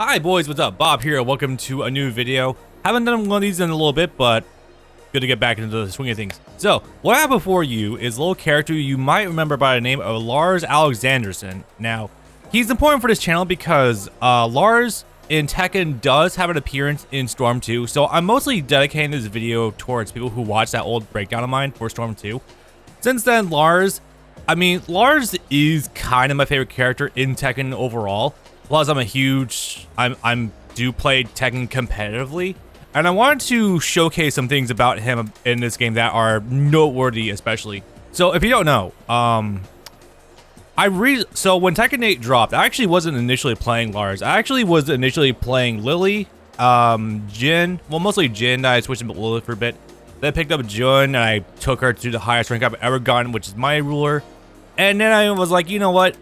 Hi boys, what's up? Bob here. Welcome to a new video. Haven't done one of these in a little bit, but good to get back into the swing of things. So, what I have before you is a little character you might remember by the name of Lars Alexanderson. Now, he's important for this channel because Lars in Tekken does have an appearance in Storm 2, so I'm mostly dedicating this video towards people who watched that old breakdown of mine for Storm 2. Since then, Lars is kind of my favorite character in Tekken overall. Plus, I'm do play Tekken competitively, and I wanted to showcase some things about him in this game that are noteworthy, especially. So, if you don't know, so when Tekken 8 dropped, I actually wasn't initially playing Lars. I actually was initially playing Lily, Jin, well, mostly Jin. I switched to Lily for a bit. Then I picked up Jun, and I took her to the highest rank I've ever gotten, which is my ruler. And then I was like, you know what?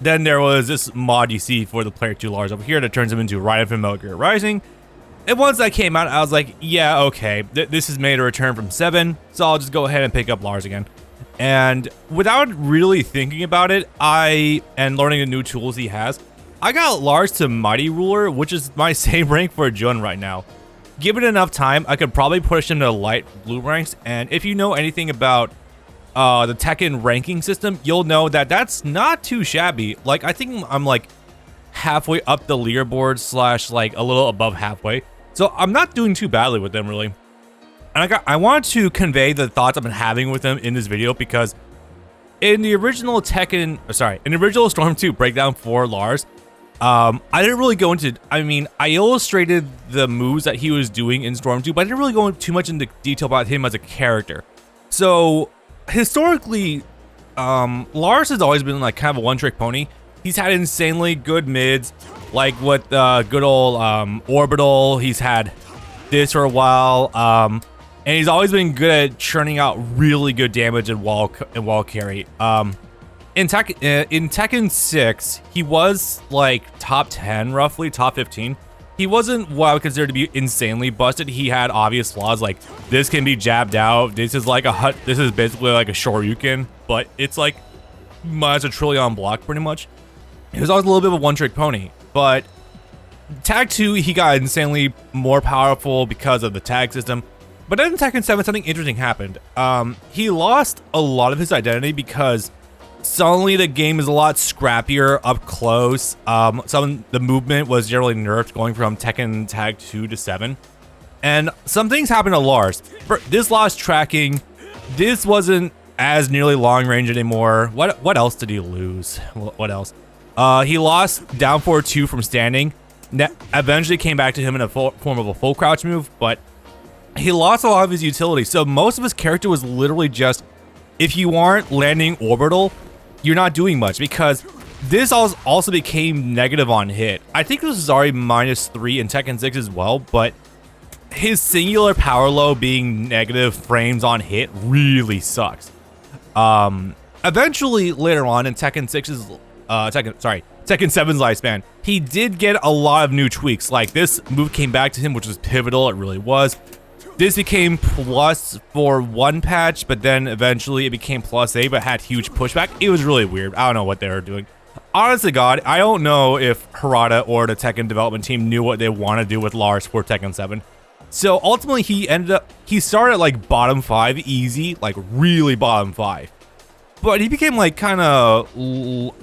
Then there was this mod you see for the player 2 Lars over here that turns him into Raiden from Metal Gear Rising. And once that came out, I was like, yeah, okay, this has made a return from 7, so I'll just go ahead and pick up Lars again. And without really thinking about it, and learning the new tools he has, I got Lars to Mighty Ruler, which is my same rank for Jun right now. Given enough time, I could probably push him to light blue ranks, and if you know anything about the Tekken ranking system, you'll know that that's not too shabby. Like, I think I'm like halfway up the leaderboard / like a little above halfway. So I'm not doing too badly with them, really. And I wanted to convey the thoughts I've been having with them in this video because in the original Storm 2 breakdown for Lars, I didn't really go into, I illustrated the moves that he was doing in Storm 2, but I didn't really go too much into detail about him as a character. So historically, Lars has always been like kind of a one-trick pony. He's had insanely good mids, like with good old Orbital. He's had this for a while, and he's always been good at churning out really good damage and wall carry. In Tekken 6, he was like top 10, roughly top 15. He wasn't what I would consider to be insanely busted. He had obvious flaws, like this can be jabbed out. This is like this is basically like a Shoryuken, but it's like minus a trillion block pretty much. He was always a little bit of a one-trick pony, but Tag 2, he got insanely more powerful because of the tag system. But then in Tekken 7, something interesting happened. He lost a lot of his identity because suddenly the game is a lot scrappier up close. The movement was generally nerfed going from Tekken Tag 2 to 7. And some things happened to Lars. This lost tracking. This wasn't as nearly long range anymore. What else did he lose? What else? He lost down forward 2 from standing. Eventually came back to him in a form of a full crouch move, but he lost a lot of his utility. So most of his character was literally just, if you aren't landing orbital, you're not doing much, because this also became negative on hit. I think this was already -3 in Tekken 6 as well, but his singular power low being negative frames on hit really sucks. Eventually later on in Tekken 7's lifespan, he did get a lot of new tweaks. Like this move came back to him, which was pivotal. It really was. This became plus for one patch, but then eventually it became +8, but had huge pushback. It was really weird. I don't know what they were doing. Honest to God, I don't know if Harada or the Tekken development team knew what they want to do with Lars for Tekken 7. So ultimately, he started at like bottom 5 easy, like really bottom 5. But he became like kind of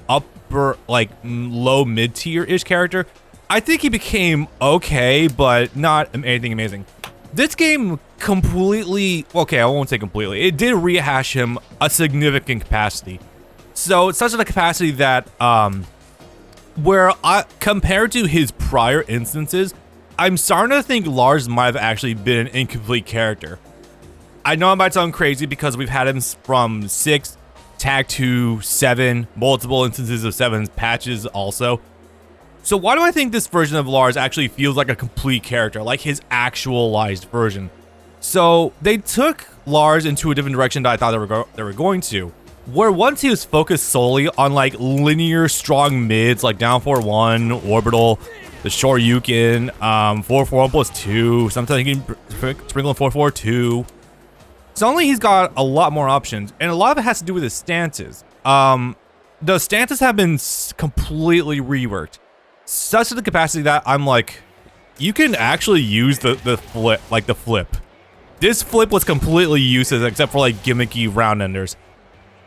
upper, like low mid tier-ish character. I think he became okay, but not anything amazing. This game completely, okay, I won't say completely, it did rehash him a significant capacity. So it's such a capacity that, compared to his prior instances, I'm starting to think Lars might have actually been an incomplete character. I know it might sound crazy because we've had him from 6, Tag 2, 7, multiple instances of 7's patches also. So why do I think this version of Lars actually feels like a complete character, like his actualized version? So they took Lars into a different direction that I thought they were going to, where once he was focused solely on like linear strong mids, like down 4-1, orbital, the Shoryuken, 4-4-1+2, sometimes he can sprinkle in 4-4-2. Suddenly he's got a lot more options, and a lot of it has to do with his stances. The stances have been completely reworked. such to the capacity that I'm like, you can actually use the flip, like the flip. This flip was completely useless except for like gimmicky round enders.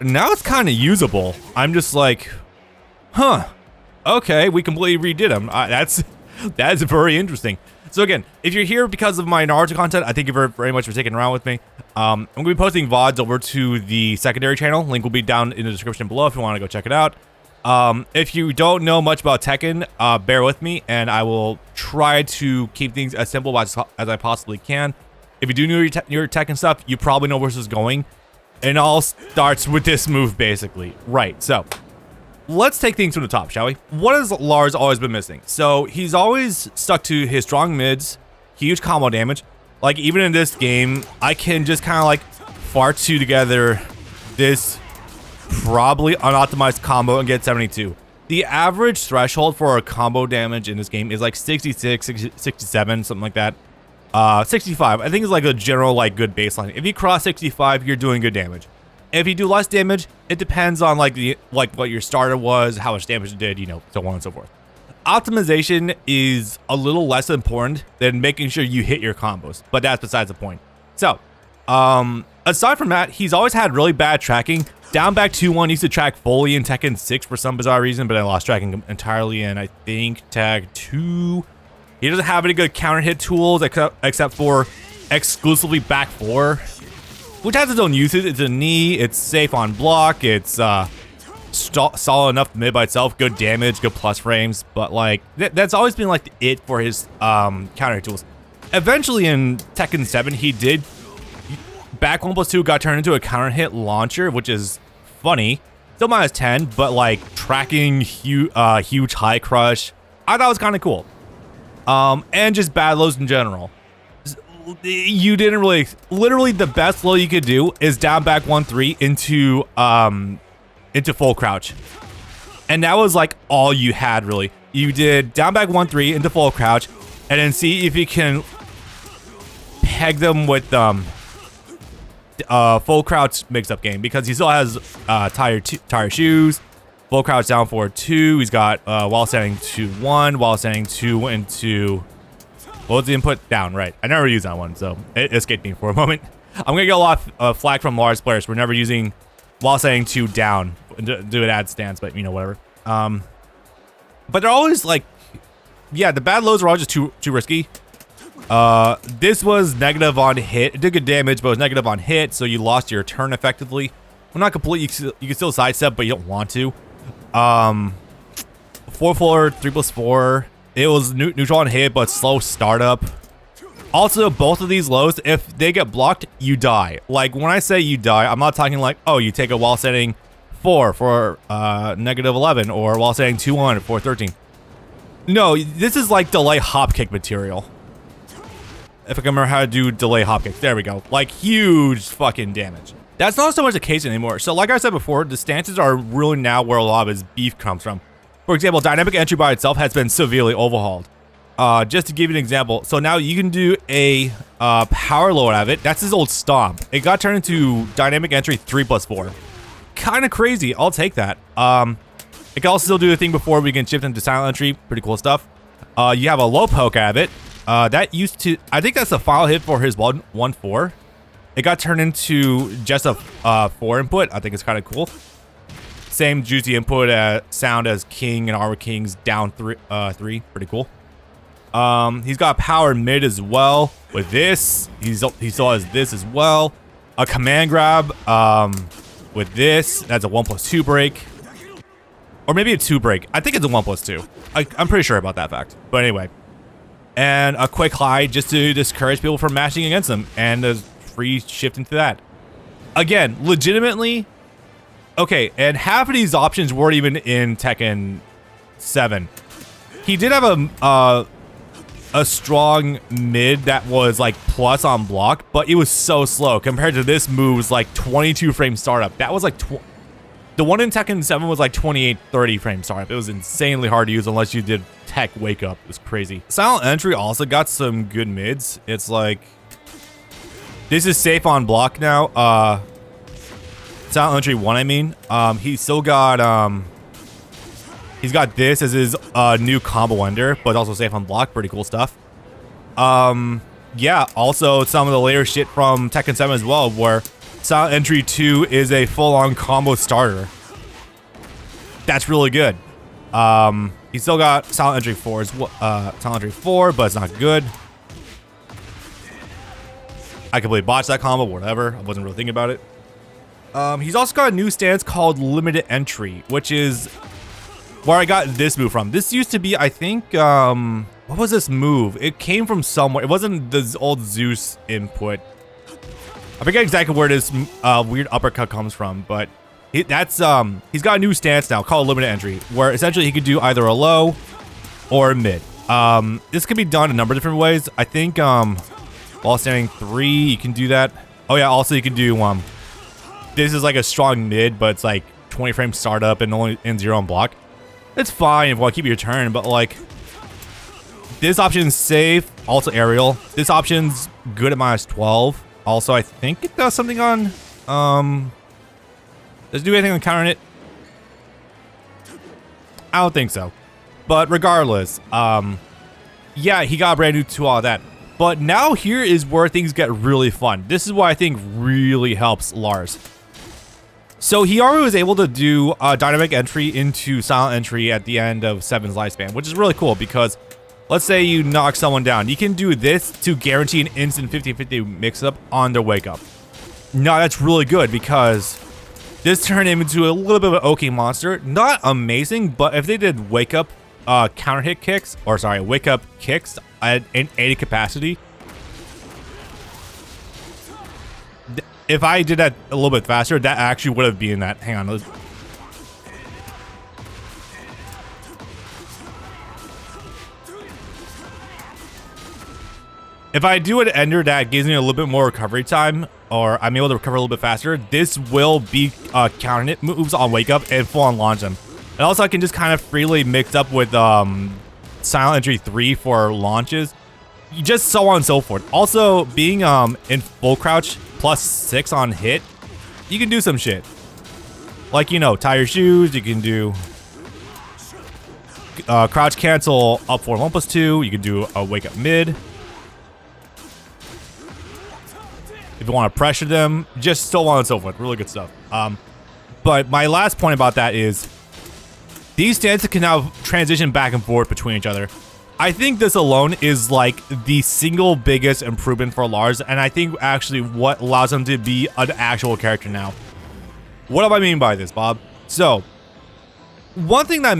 Now it's kind of usable. I'm just like, huh, okay, we completely redid them. That's very interesting. So again, if you're here because of my Naruto content, I thank you very much for sticking around with me. I'm going to be posting VODs over to the secondary channel. Link will be down in the description below if you want to go check it out. If you don't know much about Tekken, bear with me, and I will try to keep things as simple as I possibly can. If you do know your Tekken stuff, you probably know where this is going. And it all starts with this move, basically. Right, so let's take things from the top, shall we? What has Lars always been missing? So he's always stuck to his strong mids, huge combo damage. Like even in this game, I can just kind of like fart two together this probably unoptimized combo and get 72. The average threshold for a combo damage in this game is like 66, 67, something like that. 65, I think is like a general like good baseline. If you cross 65, you're doing good damage. If you do less damage, it depends on like what your starter was, how much damage it did, you know, so on and so forth. Optimization is a little less important than making sure you hit your combos, but that's besides the point. So, aside from that, he's always had really bad tracking. Down back 2-1 used to track fully in Tekken 6 for some bizarre reason, but I lost tracking entirely in, I think, Tag 2. He doesn't have any good counter hit tools except for exclusively back 4, which has its own uses. It's a knee, it's safe on block, it's solid enough mid by itself, good damage, good plus frames, but like that's always been like it for his counter hit tools. Eventually in Tekken 7, he did back 1+2 got turned into a counter hit launcher, which is funny. Still minus 10, but like tracking huge high crush. I thought it was kind of cool. And just bad lows in general. You didn't really, literally the best low you could do is down back 1-3 into full crouch. And that was like all you had really. You did down back 1-3 into full crouch and then see if you can peg them with full crouch mix-up game because he still has tire shoes. Full crouch down 4-2. He's got while standing 2-1, while standing 2 into what was the input? Down, right. I never used that one, so it escaped me for a moment. I'm gonna get a lot of flag from Lars players for never using while standing 2 down. Do an ad stance, but you know, whatever. But they're always like, yeah, the bad lows are all just too risky. This was negative on hit. It did good damage, but it was negative on hit, so you lost your turn effectively. Well, not completely. You can still sidestep, but you don't want to. 4-4, 3+4. It was neutral on hit, but slow startup. Also, both of these lows, if they get blocked, you die. Like when I say you die, I'm not talking like, oh, you take a while setting 4 for -11, or while setting 2-1 for 13. No, this is like delay hop kick material. If I can remember how to do delay hop kicks, there we go. Like huge fucking damage. That's not so much the case anymore. So like I said before, the stances are really now where a lot of his beef comes from. For example, dynamic entry by itself has been severely overhauled. Just to give you an example, so now you can do a power load out of it. That's his old stomp. It got turned into dynamic entry 3+4. Kind of crazy. I'll take that. It can also still do the thing before we can shift into silent entry. Pretty cool stuff. You have a low poke out of it. That used to, I think that's the final hit for his 1-4. It got turned into just a 4 input. I think it's kind of cool. Same juicy input sound as King and Arbor King's down 3. Pretty cool. He's got power mid as well with this. He still has this as well. A command grab with this. That's a 1+2 break. Or maybe a 2 break. I think it's a 1+2. I'm pretty sure about that fact. But anyway. And a quick high just to discourage people from mashing against him. And a free shift into that. Again, legitimately. Okay, and half of these options weren't even in Tekken 7. He did have a strong mid that was like plus on block, but it was so slow compared to this move was like 22 frame startup. That was like the one in Tekken 7 was like 28, 30 frame startup. It was insanely hard to use unless you did tech wake up. It was crazy. Silent entry also got some good mids. It's like this is safe on block now. Silent entry 1, I mean. He still got He's got this as his new combo ender, but also safe on block. Pretty cool stuff. Yeah, also some of the later shit from Tekken 7 as well, where Silent Entry 2 is a full-on combo starter. That's really good. He's still got Silent Entry 4 as well, Silent Entry 4, but it's not good. I completely botched that combo, whatever. I wasn't really thinking about it. He's also got a new stance called Limited Entry, which is where I got this move from. This used to be, I think, what was this move? It came from somewhere. It wasn't the old Zeus input. I forget exactly where this weird uppercut comes from, but he's got a new stance now called Limited Entry, where essentially he could do either a low or a mid. This could be done a number of different ways. I think while standing 3, you can do that. Oh yeah, also you can do this is like a strong mid, but it's like 20 frame startup and only in 0 on block. It's fine if you want to keep your turn, but like this option's safe. Also aerial. This option's good at -12. Also, I think it does something on does it do anything on countering it? I don't think so. But regardless, yeah, he got a brand new tool out of that. But now here is where things get really fun. This is what I think really helps Lars. So he already was able to do a dynamic entry into silent entry at the end of 7's lifespan, which is really cool because let's say you knock someone down. You can do this to guarantee an instant 50-50 mix-up on their wake-up. Now that's really good because this turned him into a little bit of an okay monster. Not amazing, but if they did wake-up counter hit kicks, or sorry, wake-up kicks at an 80 capacity, if I did that a little bit faster, that actually would have been that. Hang on. If I do an ender that gives me a little bit more recovery time, or I'm able to recover a little bit faster, this will be counter hit moves on wake up and full on launch them. And also I can just kind of freely mix up with Silent Entry 3 for launches. Just so on and so forth. Also, being in full crouch +6 on hit, you can do some shit. Like, you know, tie your shoes, you can do crouch cancel up for 1+2, you can do a wake up mid. If you want to pressure them, just so on and so forth. Really good stuff. But my last point about that is these stances can now transition back and forth between each other. I think this alone is like the single biggest improvement for Lars, and I think actually what allows him to be an actual character now. What do I mean by this, Bob? So, one thing that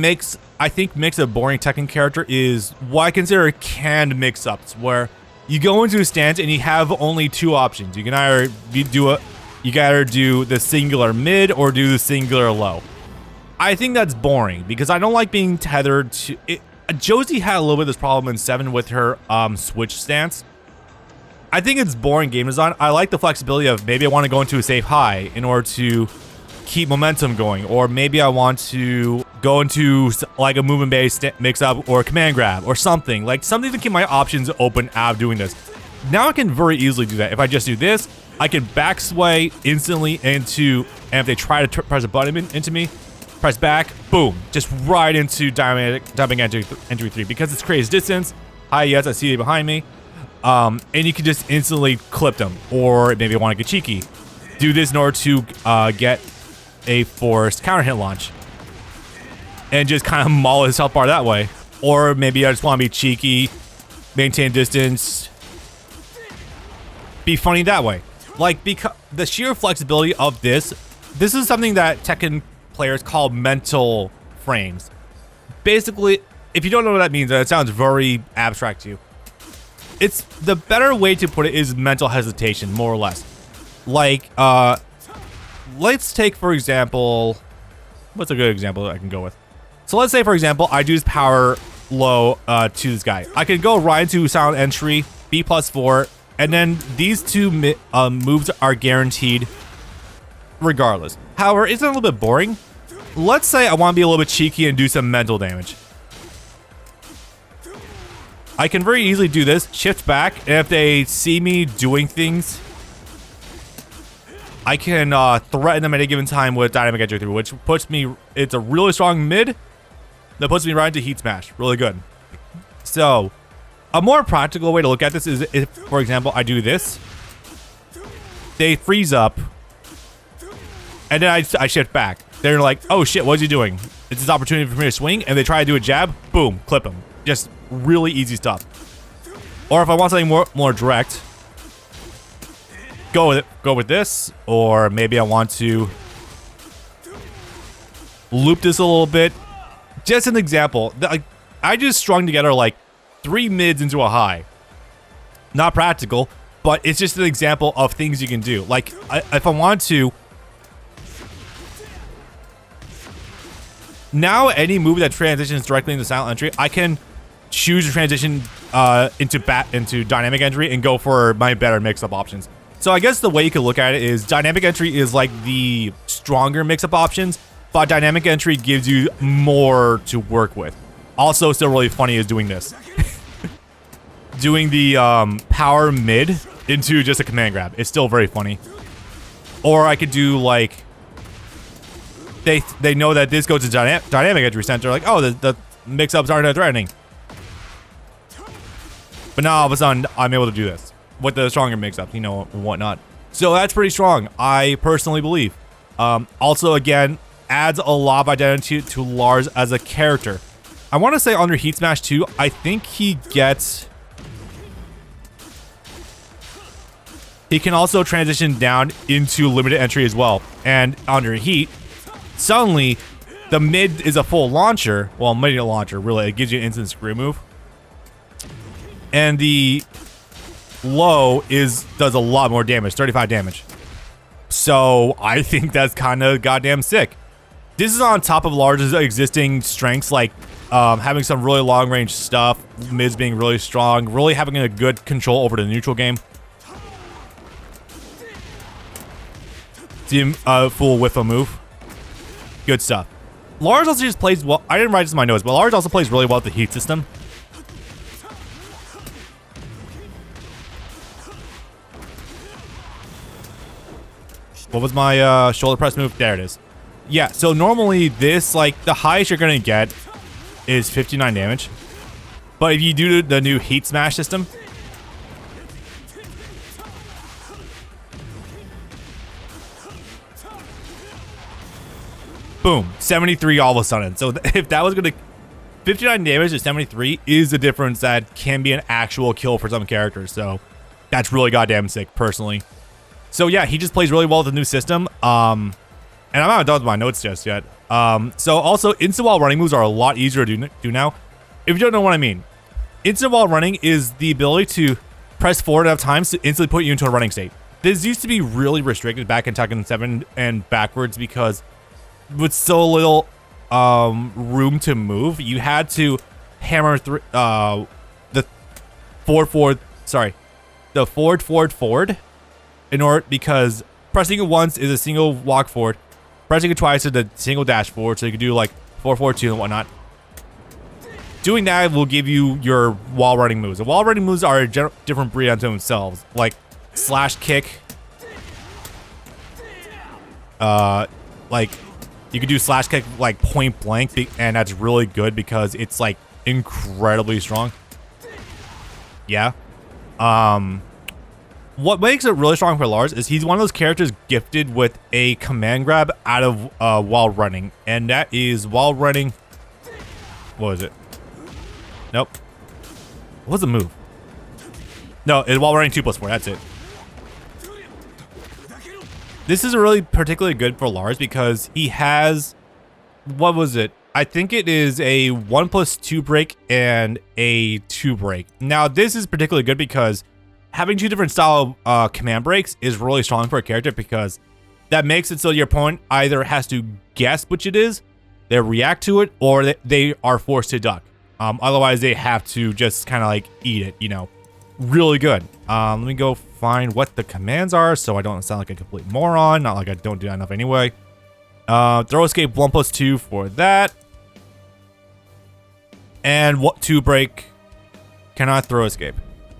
I think makes a boring Tekken character is what I consider canned mix-ups, where you go into a stance and you have only 2 options. You can either do the singular mid or do the singular low. I think that's boring because I don't like being tethered to it. Josie had a little bit of this problem in 7 with her switch stance. I think it's boring game design. I like the flexibility of maybe I want to go into a safe high in order to keep momentum going, or maybe I want to go into like a movement based mix up or a command grab or something to keep my options open out of doing this. Now I can very easily do that. If I just do this, I can back sway instantly into, and if they try to press a button into me, press back, boom, just right into dynamic entry 3 because it's creates distance. Hi, yes, I see you behind me. And you can just instantly clip them, or maybe I want to get cheeky. Do this in order to get a forced counter hit launch and just kind of maul his health bar that way. Or maybe I just want to be cheeky, maintain distance, be funny that way. Like, because the sheer flexibility of this is something that Tekken players call mental frames. Basically, if you don't know what that means, it sounds very abstract to you. It's the better way to put it is mental hesitation, more or less. Like, let's take, for example, what's a good example that I can go with? So let's say, for example, I do this power low to this guy. I can go right into silent entry, B+4, and then these 2 moves are guaranteed regardless. However, isn't it a little bit boring? Let's say I want to be a little bit cheeky and do some mental damage. I can very easily do this, shift back, and if they see me doing things, I can threaten them at a given time with dynamic entry 3, which puts me, it's a really strong mid, That puts me right into Heat Smash. Really good. So, a more practical way to look at this is if, for example, I do this. They freeze up. And then I shift back. They're like, oh shit, what is he doing? It's his opportunity for me to swing. And they try to do a jab. Boom, clip him. Just really easy stuff. Or if I want something more direct, go with this. Or maybe I want to loop this a little bit. Just an example. Like, I just strung together like 3 mids into a high. Not practical, but it's just an example of things you can do. Like, if I want to, now any move that transitions directly into silent entry, I can choose to transition into dynamic entry and go for my better mix-up options. So I guess the way you could look at it is dynamic entry is like the stronger mix-up options, but dynamic entry gives you more to work with. Also, still really funny is doing this. Doing the power mid into just a command grab. It's still very funny. Or I could do like, they know that this goes to dynamic entry center. Like, oh, the mix-ups aren't that threatening. But now all of a sudden, I'm able to do this with the stronger mix-ups, you know, and whatnot. So that's pretty strong, I personally believe. Also, again, adds a lot of identity to Lars as a character. I want to say under Heat Smash 2, I think he gets... He can also transition down into limited entry as well. And under Heat, suddenly, the mid is a full launcher. Well, mid launcher, really. It gives you an instant screw move. And the low does a lot more damage, 35 damage. So I think that's kind of goddamn sick. This is on top of Lars' existing strengths, like having some really long range stuff, mids being really strong, really having a good control over the neutral game. See him full whiff a move. Good stuff. Lars also just plays well. I didn't write this in my notes, but Lars also plays really well with the heat system. What was my shoulder press move? There it is. Yeah, so normally this, like, the highest you're going to get is 59 damage. But if you do the new Heat Smash system, boom, 73 all of a sudden. So if that was going to... 59 damage to 73 is the difference that can be an actual kill for some characters. So that's really goddamn sick, personally. So yeah, he just plays really well with the new system. And I'm not done with my notes just yet. So also, instant while running moves are a lot easier to do now. If you don't know what I mean, instant while running is the ability to press forward enough times to instantly put you into a running state. This used to be really restricted back in Tekken 7 and backwards because with so little room to move, you had to hammer through the forward, in order, because pressing it once is a single walk forward, pressing it twice is a single dash forward, so you can do like 4-4-2 and whatnot. Doing that will give you your wall running moves. The wall running moves are a different breed unto themselves, like slash kick. Like you can do slash kick like point blank, and that's really good because it's like incredibly strong. Yeah. What makes it really strong for Lars is he's one of those characters gifted with a command grab out of while running, and that is while running. What was it? Nope. What was the move? No, it's while running 2+4. That's it. This is really particularly good for Lars because he has, what was it? I think it is a 1+2 break and a 2 break. Now this is particularly good because having 2 different style command breaks is really strong for a character because that makes it so your opponent either has to guess which it is, they react to it, or they are forced to duck. Otherwise, they have to just kind of like eat it, you know. Really good. Let me go find what the commands are so I don't sound like a complete moron. Not like I don't do that enough anyway. Throw escape 1+2 for that. And what 2 break? Cannot throw escape.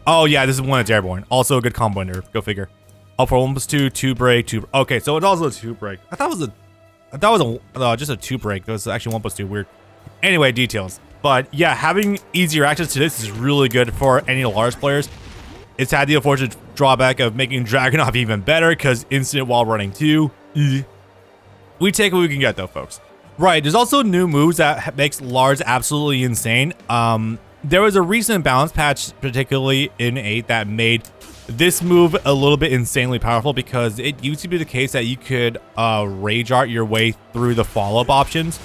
Oh yeah, this is one that's airborne. Also a good combo ender. Go figure. Oh, for 1+2, 2 break, 2. Okay, so it's also a 2 break. I thought it was just a 2 break. That was actually 1+2. Weird. Anyway, details. But yeah, having easier access to this is really good for any Lars players. It's had the unfortunate drawback of making Dragunov even better because instant while running too. We take what we can get though, folks. Right, there's also new moves that makes Lars absolutely insane. There was a recent balance patch, particularly in 8, that made this move a little bit insanely powerful because it used to be the case that you could rage art your way through the follow-up options.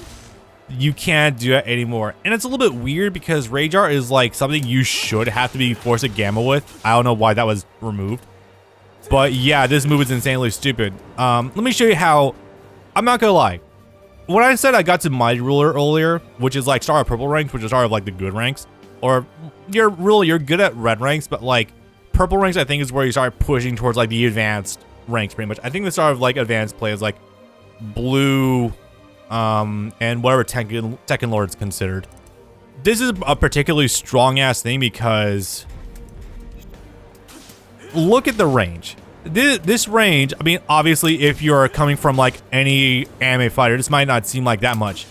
You can't do that anymore. And it's a little bit weird because rage art is like something you should have to be forced to gamble with. I don't know why that was removed. But yeah, this move is insanely stupid. Let me show you how. I'm not gonna lie. When I said I got to Mighty Ruler earlier, which is like Star of Purple ranks, which is sort of like the good ranks, or you're good at red ranks, but like purple ranks I think is where you start pushing towards like the advanced ranks pretty much. I think the sort of like advanced play is like blue and whatever Tekken Lord's considered. This is a particularly strong ass thing because look at the range. This range, I mean, obviously, if you're coming from like any anime fighter, this might not seem like that much.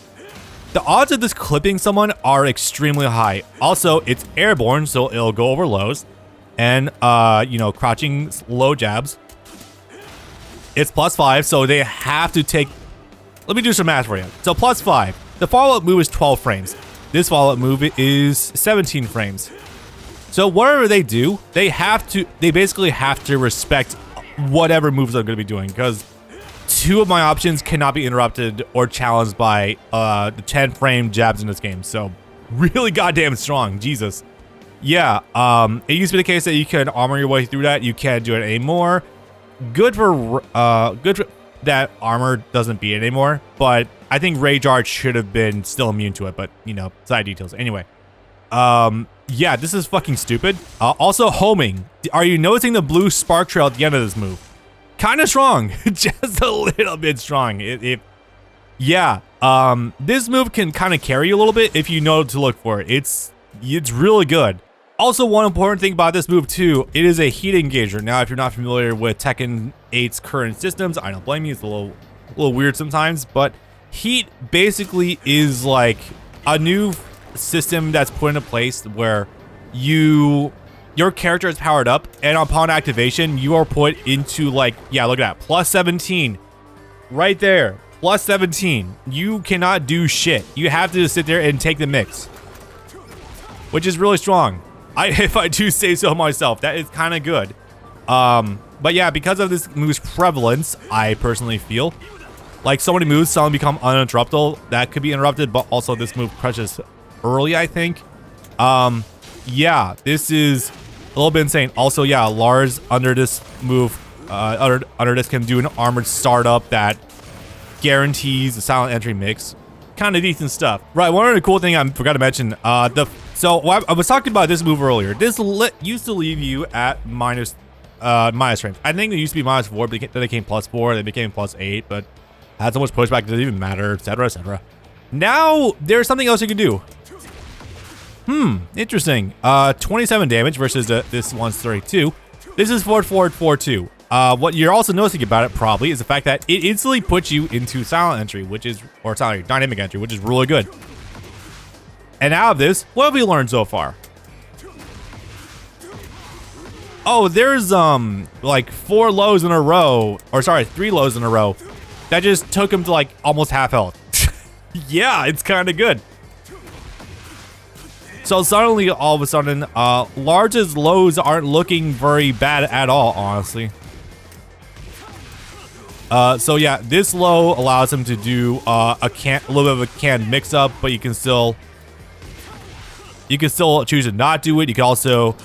The odds of this clipping someone are extremely high. Also, it's airborne, so it'll go over lows. And, you know, crouching low jabs. It's +5, so they have to take... Let me do some math for you. So, +5. The follow-up move is 12 frames. This follow-up move is 17 frames. So whatever they do, they basically have to respect whatever moves I'm going to be doing because 2 of my options cannot be interrupted or challenged by the 10 frame jabs in this game. So really goddamn strong, Jesus. Yeah, it used to be the case that you could armor your way through that. You can't do it anymore. Good for that armor doesn't beat it anymore, but I think Rage Art should have been still immune to it, but you know, side details. Anyway, yeah, this is fucking stupid. Also, homing. Are you noticing the blue spark trail at the end of this move? Kind of strong. Just a little bit strong. Yeah, this move can kind of carry you a little bit if you know to look for it. It's really good. Also, one important thing about this move too, it is a heat engager. Now, if you're not familiar with Tekken 8's current systems, I don't blame you. It's a little weird sometimes, but heat basically is like a new system that's put into place where your character is powered up, and upon activation you are put into like, yeah, look at that, +17 right there, +17. You cannot do shit. You have to just sit there and take the mix, which is really strong. If I do say so myself, that is kind of good. But yeah, because of this move's prevalence, I personally feel like so many moves suddenly become uninterruptible that could be interrupted, but also this move crushes early, I think. Yeah, this is a little bit insane. Also, yeah, Lars under this move, under this can do an armored startup that guarantees a silent entry mix. Kind of decent stuff. Right, one other cool thing I forgot to mention, so I was talking about this move earlier. This used to leave you at minus frames. I think it used to be -4, but then they became +4, they became +8, but had so much pushback, it doesn't even matter, etc., etc. Now, there's something else you can do. Interesting. 27 damage versus this one's 32. This is forward, forward, 4-2. What you're also noticing about it probably is the fact that it instantly puts you into silent entry, dynamic entry, which is really good. And out of this, what have we learned so far? Oh, there's like 4 lows in a row, or sorry, 3 lows in a row. That just took him to like almost half health. Yeah, it's kind of good. So suddenly, all of a sudden, Lars' lows aren't looking very bad at all, honestly. So yeah, this low allows him to do a little bit of a canned mix-up, but you can still choose to not do it. You can also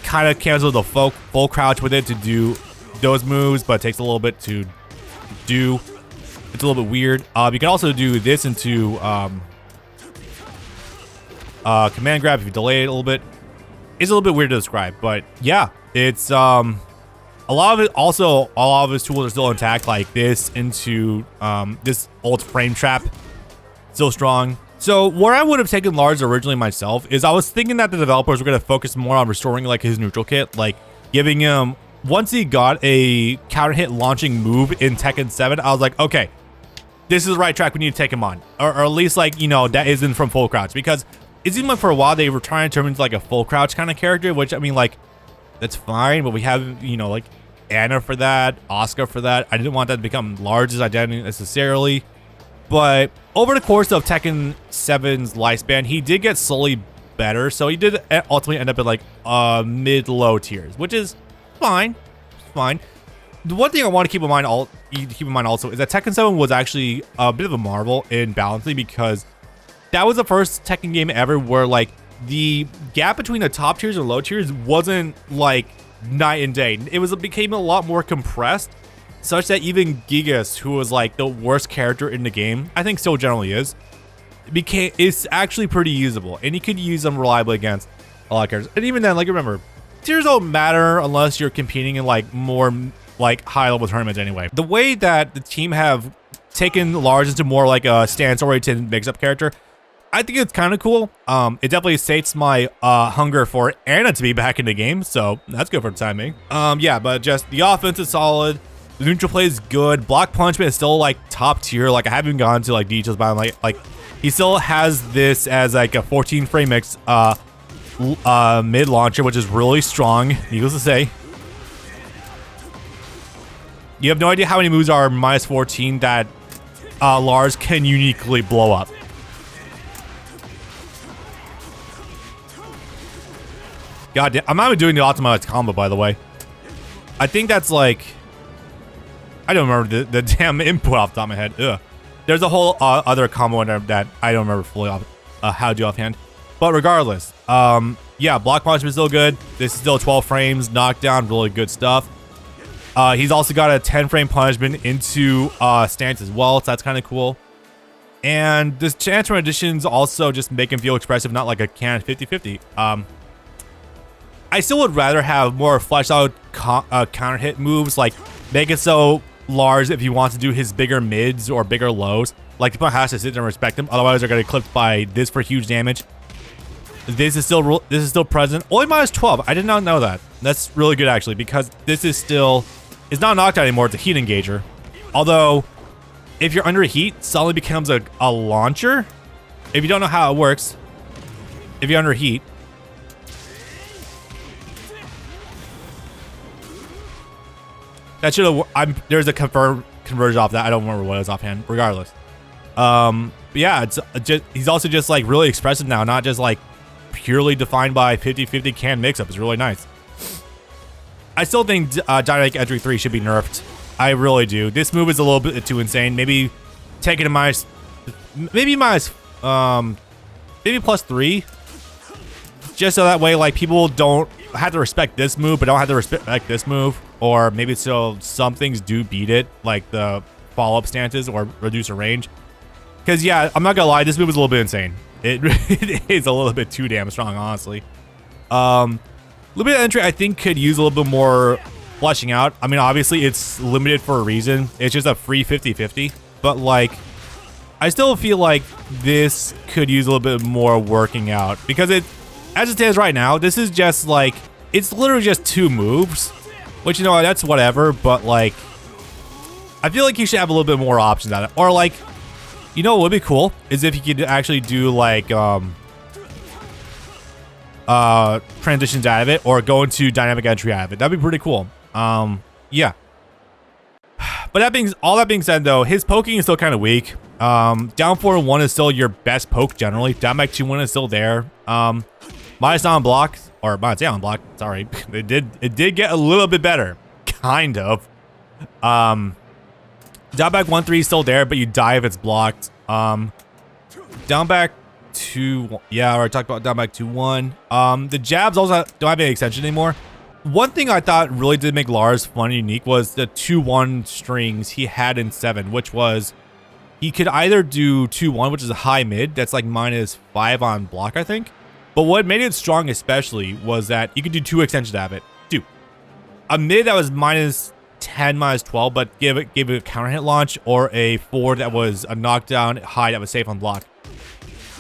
kind of cancel the full crouch with it to do those moves, but it takes a little bit to do. It's a little bit weird. You can also do this into command grab if you delay it a little bit. It's a little bit weird to describe, but yeah, it's a lot of his tools are still intact, like this into this ult frame trap, still strong. So where I would have taken Lars originally myself is I was thinking that the developers were going to focus more on restoring like his neutral kit, like giving him, once he got a counter hit launching move in Tekken 7, I was like, okay, this is the right track we need to take him on. Or at least, like, you know, that isn't from full crouch. Because it seemed like for a while they were trying to turn him into, like, a full crouch kind of character. Which, I mean, like, that's fine. But we have, you know, like, Anna for that. Oscar for that. I didn't want that to become Lars' identity necessarily. But over the course of Tekken 7's lifespan, he did get slowly better. So he did ultimately end up at, like, mid-low tiers. Which is fine. Fine. The one thing I want to keep in mind also is that Tekken 7 was actually a bit of a marvel in balancing, because that was the first Tekken game ever where, like, the gap between the top tiers and low tiers wasn't like night and day. It became a lot more compressed, such that even Gigas, who was like the worst character in the game, I think still generally is, it's actually pretty usable, and you could use them reliably against a lot of characters. And even then, like, remember, tiers don't matter unless you're competing in like more like high-level tournaments anyway. The way that the team have taken Lars into more like a stance-oriented mix-up character, I think it's kind of cool. It definitely sates my hunger for Anna to be back in the game, so that's good for the time being. Yeah, but just the offense is solid. The neutral play is good. Block punishment is still like top tier. Like, I haven't gone to like details, but I'm like he still has this as like a 14 frame mix mid launcher, which is really strong, needless to say. You have no idea how many moves are minus 14 that Lars can uniquely blow up. God damn, I'm not even doing the optimized combo, by the way. I think that's like, I don't remember the damn input off the top of my head. Ugh. There's a whole other combo in there that I don't remember fully how to do offhand. But regardless, yeah, block punishment is still good. This is still 12 frames, knockdown, really good stuff. He's also got a 10 frame punishment into stance as well, so that's kind of cool. And this chance from additions also just make him feel expressive, not like a can 50-50. I still would rather have more fleshed out counter hit moves, like make it so Lars, if he wants to do his bigger mids or bigger lows, like the opponent has to sit there and respect them, otherwise they're gonna get clipped by this for huge damage. This is still present. Only minus 12. I did not know that. That's really good actually, because this is still, it's not a knockdown anymore, it's a heat engager. Although, if you're under heat, suddenly becomes a launcher. If you don't know how it works, if you're under heat, that should have, there's a conversion off that. I don't remember what it is offhand, regardless. But yeah, it's just, he's also just like really expressive now, not just like purely defined by 50-50 can mix-up. It's really nice. I still think Dynamic Entry 3 should be nerfed. I really do. This move is a little bit too insane. Maybe take it to minus, maybe plus 3. Just so that way, like, people don't have to respect this move, but don't have to respect this move. Or maybe so some things do beat it, like the follow-up stances or reduce a range. Because, yeah, I'm not gonna lie, this move is a little bit insane. It is a little bit too damn strong, honestly. A little bit of entry, I think, could use a little bit more fleshing out. I mean, obviously, it's limited for a reason. It's just a free 50-50. But, like, I still feel like this could use a little bit more working out. Because it, as it stands right now, this is just, like, it's literally just 2 moves. Which, you know, that's whatever. But, like, I feel like you should have a little bit more options on it. Or, like, you know what would be cool is if you could actually do, like, transitions out of it, or go into dynamic entry out of it. That'd be pretty cool. Yeah. But all that being said, though, his poking is still kind of weak. Down 4-1 is still your best poke generally. Down back 2-1 is still there. Minus on block, or minus on block. Sorry, it did get a little bit better, kind of. Down back 1-3 is still there, but you die if it's blocked. Down back 2, yeah, I already talked about down back 2-1. The jabs also don't have any extension anymore. One thing I thought really did make Lars fun and unique was the 2-1 strings he had in 7, which was he could either do 2-1, which is a high mid, that's like -5 on block, I think. But what made it strong especially was that you could do 2 extensions out of it. Dude, a mid that was -10, -12, but gave it a counter hit launch, or a 4 that was a knockdown high that was safe on block.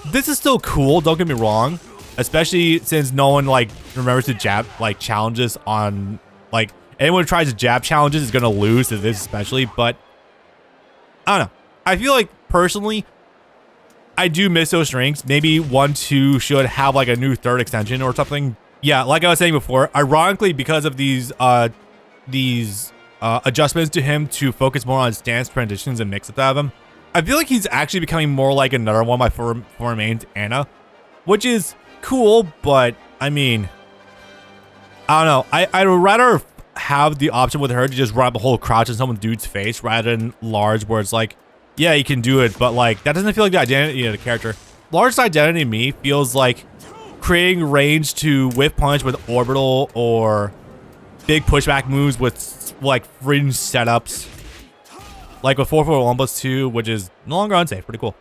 This is still cool, don't get me wrong. Especially since no one, like, remembers to jab, like, challenges on, like, anyone who tries to jab challenges is gonna lose to this especially, but I don't know. I feel like personally, I do miss those strings. Maybe 1-2 should have like a new third extension or something. Yeah, like I was saying before, ironically, because of these adjustments to him to focus more on stance transitions and mix-ups out of him, I feel like he's actually becoming more like another one of my former mains, Anna, which is cool, but I mean, I don't know. I'd rather have the option with her to just run up a whole crouch in some dude's face rather than Lars, where it's like, yeah, you can do it, but like that doesn't feel like the identity of the character. Lars' identity to me feels like creating range to whiff punch with orbital or big pushback moves with like fringe setups, like with 441+2, which is no longer unsafe. Pretty cool.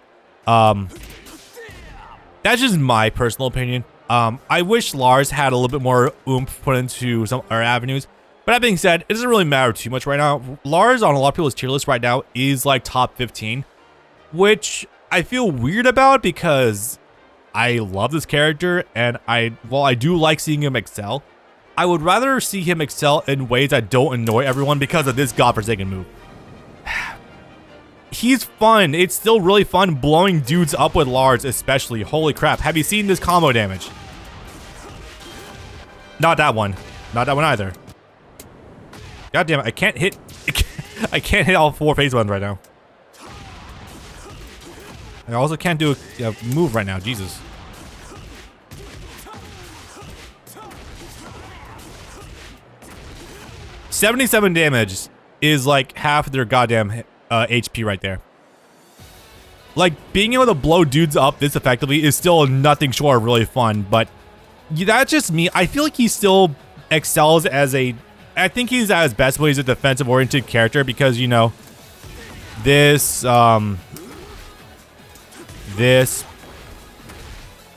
That's just my personal opinion. I wish Lars had a little bit more oomph put into some other avenues. But that being said, it doesn't really matter too much right now. Lars on a lot of people's tier list right now is like top 15, which I feel weird about because I love this character and while I do like seeing him excel, I would rather see him excel in ways that don't annoy everyone because of this godforsaken move. He's fun. It's still really fun blowing dudes up with Lars, especially. Holy crap. Have you seen this combo damage? Not that one. Not that one either. God damn it. I can't hit. I can't hit all 4 phase ones right now. I also can't do a move right now. Jesus. $77 damage is like half their goddamn HP right there. Like, being able to blow dudes up this effectively is still nothing short of really fun, but that's just me. I feel like he still excels as a... I think he's at his best when he's a defensive-oriented character because, you know, this... Is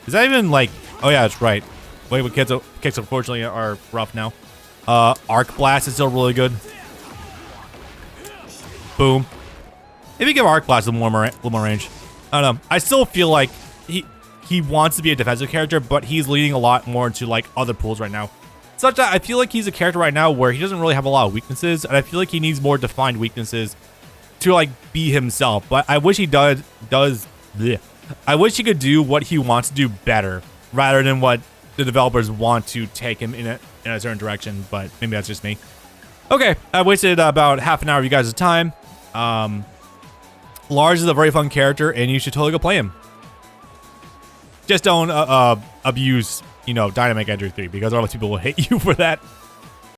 that even, like... Oh, yeah, that's right. Wait, but kicks unfortunately are rough now. Arc Blast is still really good. Boom. If you give Arc Blast a little more range. I don't know. I still feel like he wants to be a defensive character, but he's leaning a lot more into like other pools right now. Such that I feel like he's a character right now where he doesn't really have a lot of weaknesses, and I feel like he needs more defined weaknesses to like be himself. But I wish he I wish he could do what he wants to do better, rather than what the developers want to take him in a certain direction. But maybe that's just me. Okay, I wasted about half an hour of you guys' time. Lars is a very fun character, and you should totally go play him. Just don't abuse, you know, Dynamic Entry 3, because otherwise people will hate you for that.